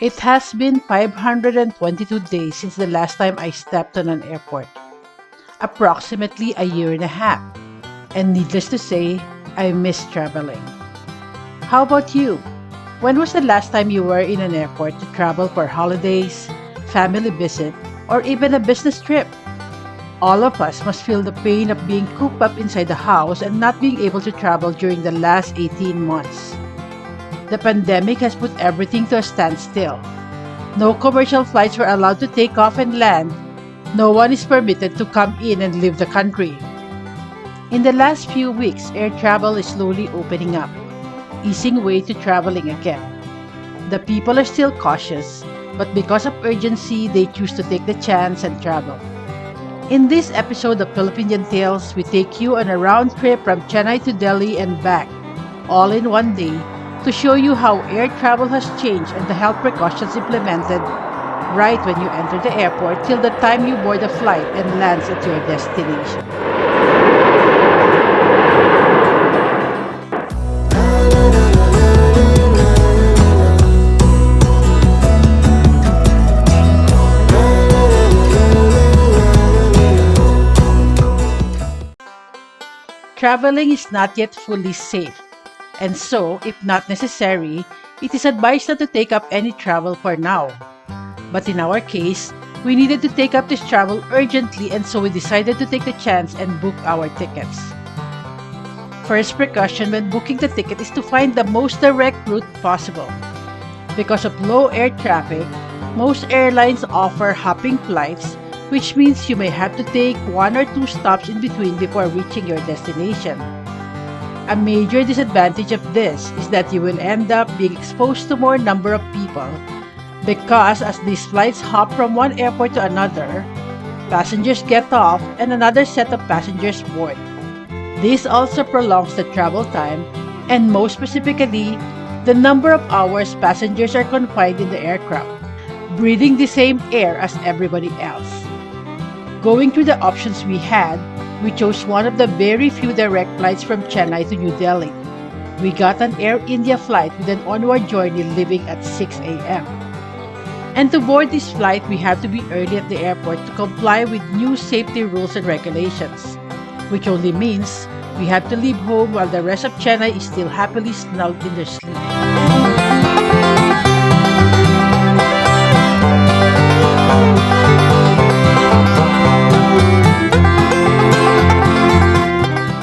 It has been 522 days since the last time I stepped on an airport, approximately a year and a half. And needless to say, I miss traveling. How about you? When was the last time you were in an airport to travel for holidays, family visit, or even a business trip? All of us must feel the pain of being cooped up inside the house and not being able to travel during the last 18 months. The pandemic has put everything to a standstill. No commercial flights were allowed to take off and land. No one is permitted to come in and leave the country. In the last few weeks, air travel is slowly opening up, easing way to traveling again. The people are still cautious, but because of urgency, they choose to take the chance and travel. In this episode of Filipindian Tales, we take you on a round trip from Chennai to Delhi and back, all in one day, to show you how air travel has changed and the health precautions implemented right when you enter the airport till the time you board the flight and lands at your destination. Traveling is not yet fully safe, and so, if not necessary, it is advised not to take up any travel for now. But in our case, we needed to take up this travel urgently, and so we decided to take the chance and book our tickets. First precaution when booking the ticket is to find the most direct route possible. Because of low air traffic, most airlines offer hopping flights, which means you may have to take one or two stops in between before reaching your destination. A major disadvantage of this is that you will end up being exposed to more number of people because as these flights hop from one airport to another, passengers get off and another set of passengers board. This also prolongs the travel time and most specifically, the number of hours passengers are confined in the aircraft, breathing the same air as everybody else. Going through the options we had, we chose one of the very few direct flights from Chennai to New Delhi. We got an Air India flight with an onward journey leaving at 6 a.m. And to board this flight, we have to be early at the airport to comply with new safety rules and regulations, which only means we have to leave home while the rest of Chennai is still happily snugged in their sleep.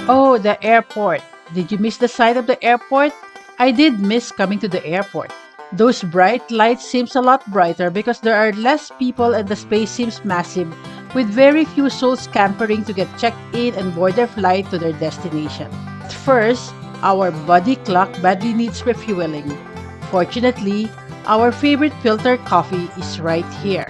Oh, the airport. Did you miss the sight of the airport? I did miss coming to the airport. Those bright lights seems a lot brighter because there are less people and the space seems massive with very few souls scampering to get checked in and board their flight to their destination. At first, our body clock badly needs refueling. Fortunately, our favorite filter coffee is right here.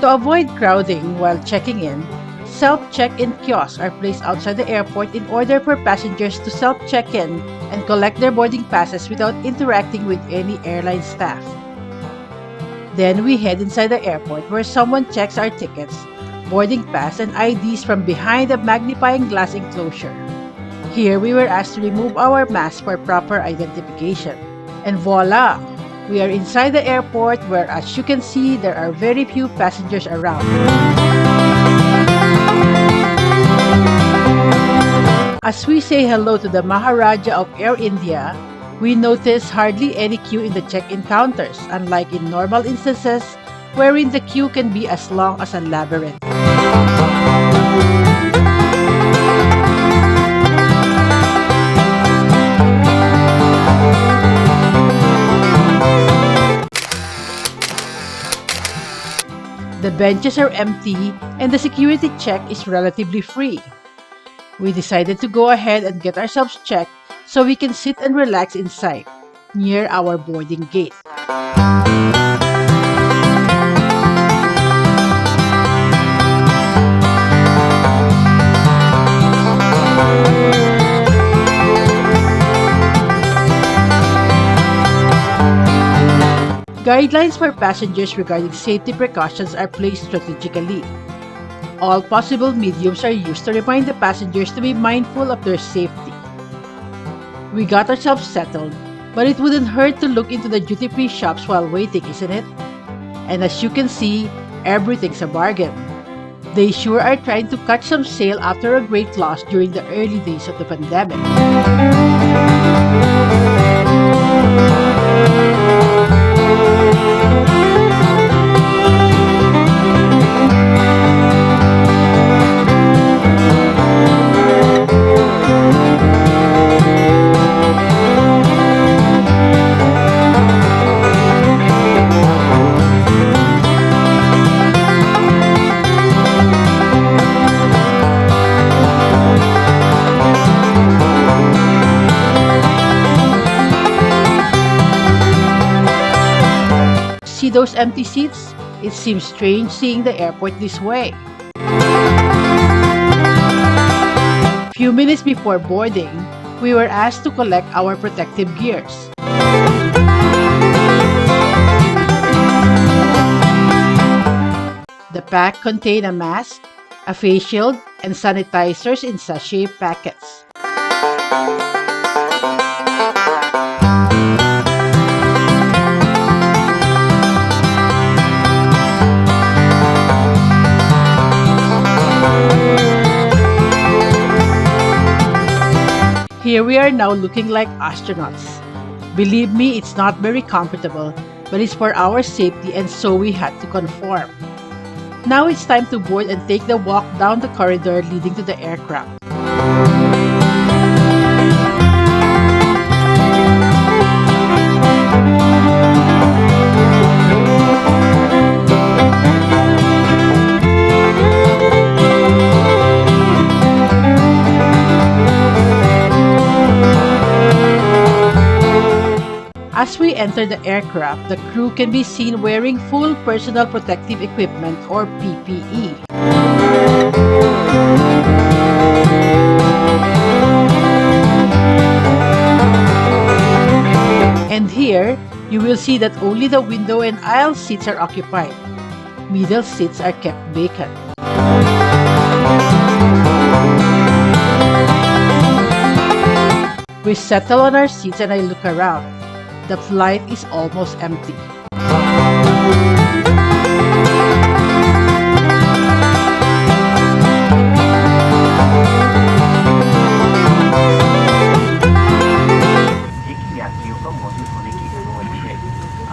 To avoid crowding while checking in, self-check-in kiosks are placed outside the airport in order for passengers to self-check-in and collect their boarding passes without interacting with any airline staff. Then we head inside the airport where someone checks our tickets, boarding pass, and IDs from behind a magnifying glass enclosure. Here we were asked to remove our masks for proper identification. And voila! We are inside the airport where, as you can see, there are very few passengers around. As we say hello to the Maharaja of Air India, we notice hardly any queue in the check-in counters, unlike in normal instances wherein the queue can be as long as a labyrinth. The benches are empty and the security check is relatively free. We decided to go ahead and get ourselves checked so we can sit and relax inside, near our boarding gate. Guidelines for passengers regarding safety precautions are placed strategically. All possible mediums are used to remind the passengers to be mindful of their safety. We got ourselves settled, but it wouldn't hurt to look into the duty-free shops while waiting, isn't it? And as you can see, everything's a bargain. They sure are trying to catch some sale after a great loss during the early days of the pandemic. See those empty seats? It seems strange seeing the airport this way. Few minutes before boarding, we were asked to collect our protective gears. The pack contained a mask, a face shield, and sanitizers in sachet packets. Here we are now looking like astronauts. Believe me, it's not very comfortable, but it's for our safety and so we had to conform. Now it's time to board and take the walk down the corridor leading to the aircraft. As we enter the aircraft, the crew can be seen wearing full personal protective equipment or PPE. And here, you will see that only the window and aisle seats are occupied. Middle seats are kept vacant. We settle on our seats and I look around. The flight is almost empty. एक ही यात्रियों को मौजूद होने की अनुमति है।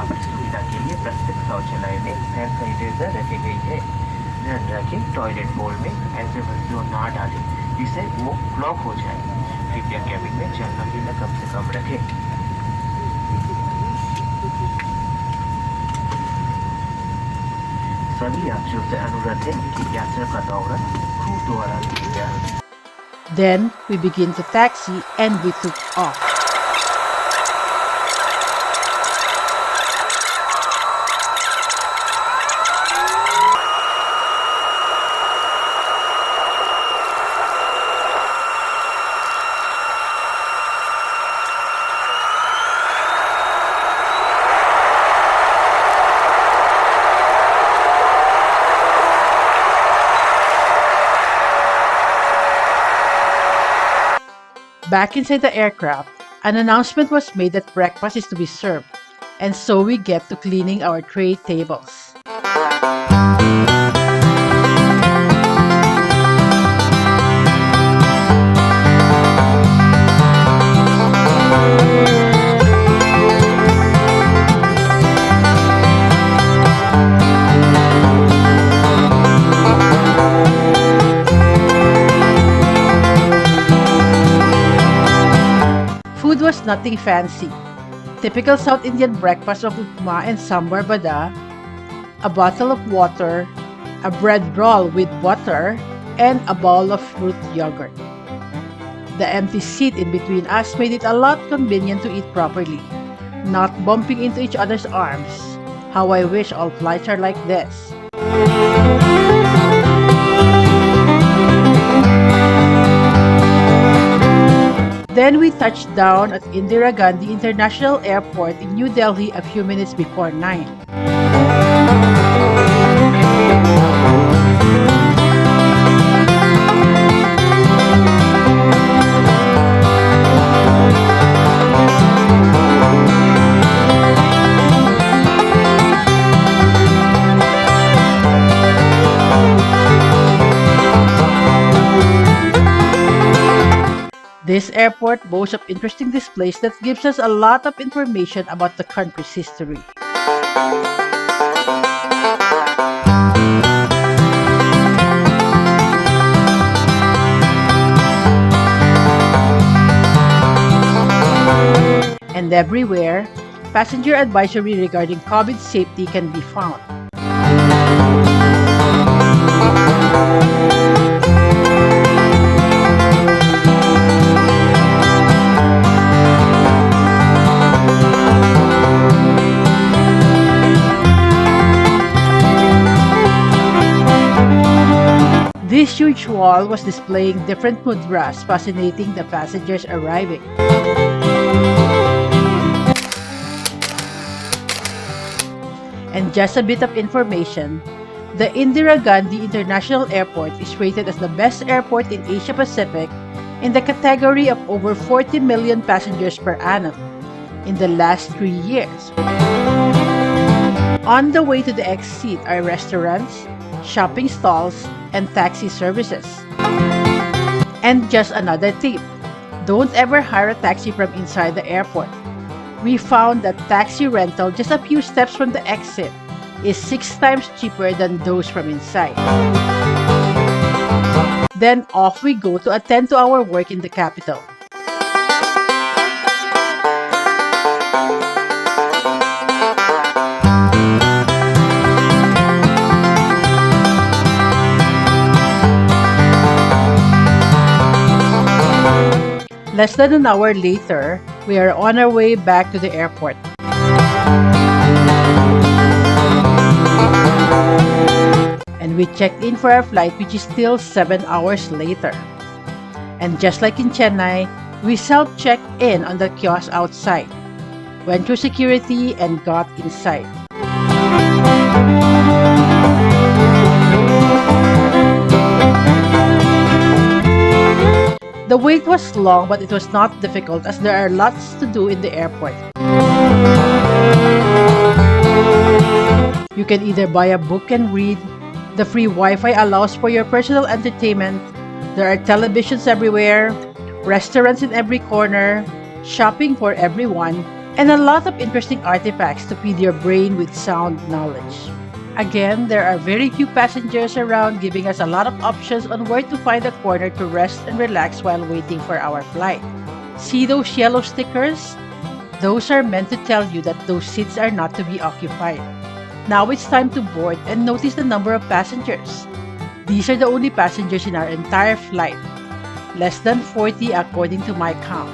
आपकी सुविधा के लिए प्रत्येक शौचालय में हैंड सैनिटाइजर रखी गई है। ध्यान रखें, टॉयलेट बोल में ऐसे वस्तुओं ना डालें जिससे वो ब्लॉक हो जाए। कृपया कैबिन में चलना फिरना कम से कम रखें। सभी यात्रियों से अनुरोध है कि यात्रा का दौरान क्रू द्वारा लिया जाए। Then we begin to taxi and we took off. Back inside the aircraft, an announcement was made that breakfast is to be served, and so we get to cleaning our tray tables. Food was nothing fancy. Typical South Indian breakfast of upma and sambar bada, a bottle of water, a bread roll with butter, and a bowl of fruit yogurt. The empty seat in between us made it a lot convenient to eat properly, not bumping into each other's arms. How I wish all flights are like this. Then we touched down at Indira Gandhi International Airport in New Delhi a few minutes before 9. This airport boasts of interesting displays that gives us a lot of information about the country's history. And everywhere, passenger advisory regarding COVID safety can be found. This huge wall was displaying different mudras, fascinating the passengers arriving. And just a bit of information, the Indira Gandhi International Airport is rated as the best airport in Asia Pacific in the category of over 40 million passengers per annum in the last 3 years. On the way to the exit are restaurants, shopping stalls, and taxi services. And just another tip, don't ever hire a taxi from inside the airport. We found that taxi rental just a few steps from the exit is 6 times cheaper than those from inside. Then off we go to attend to our work in the capital. Less than an hour later, we are on our way back to the airport. And we checked in for our flight, which is still 7 hours later. And just like in Chennai, we self-checked in on the kiosk outside, went through security, and got inside. The wait was long, but it was not difficult as there are lots to do in the airport. You can either buy a book and read. The free Wi-Fi allows for your personal entertainment. There are televisions everywhere, restaurants in every corner, shopping for everyone, and a lot of interesting artifacts to feed your brain with sound knowledge. Again, there are very few passengers around, giving us a lot of options on where to find a corner to rest and relax while waiting for our flight. See those yellow stickers? Those are meant to tell you that those seats are not to be occupied. Now it's time to board and notice the number of passengers. These are the only passengers in our entire flight. Less than 40 according to my count.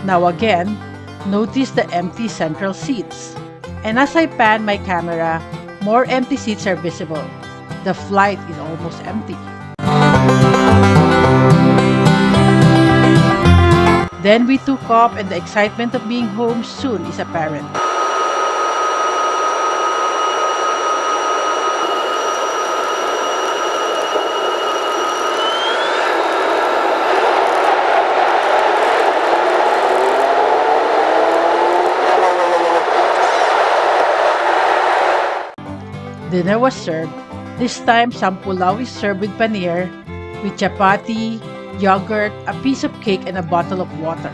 Now again, notice the empty central seats. And as I pan my camera, more empty seats are visible. The flight is almost empty. Then we took off and the excitement of being home soon is apparent. Dinner was served. This time, some pulao is served with paneer, with chapati, yogurt, a piece of cake, and a bottle of water.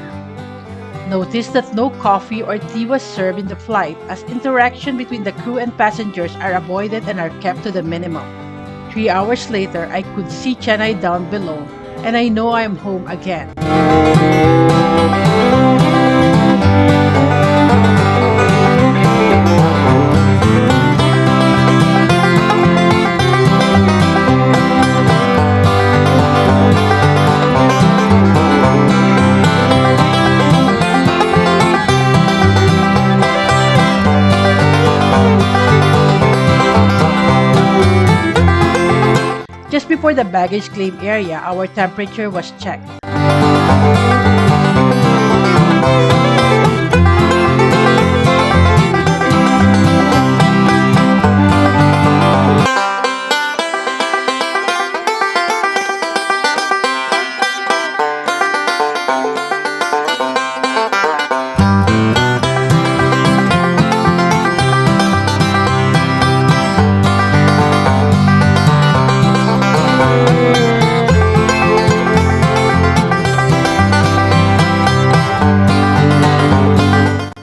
Notice that no coffee or tea was served in the flight as interaction between the crew and passengers are avoided and are kept to the minimum. 3 hours later, I could see Chennai down below, and I know I am home again. before the baggage claim area, our temperature was checked.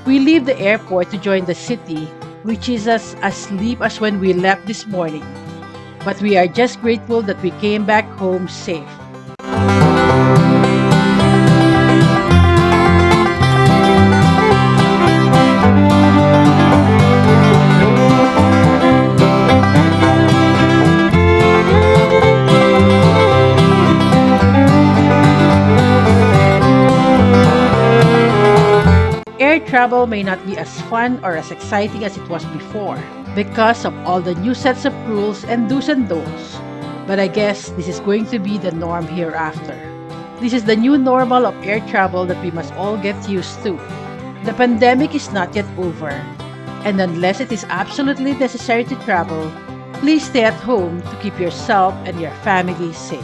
We leave the airport to join the city, which is as asleep as when we left this morning. But we are just grateful that we came back home safe. Air travel may not be as fun or as exciting as it was before because of all the new sets of rules and do's and don'ts. But I guess this is going to be the norm hereafter. This is the new normal of air travel that we must all get used to. The pandemic is not yet over, and unless it is absolutely necessary to travel, please stay at home to keep yourself and your family safe.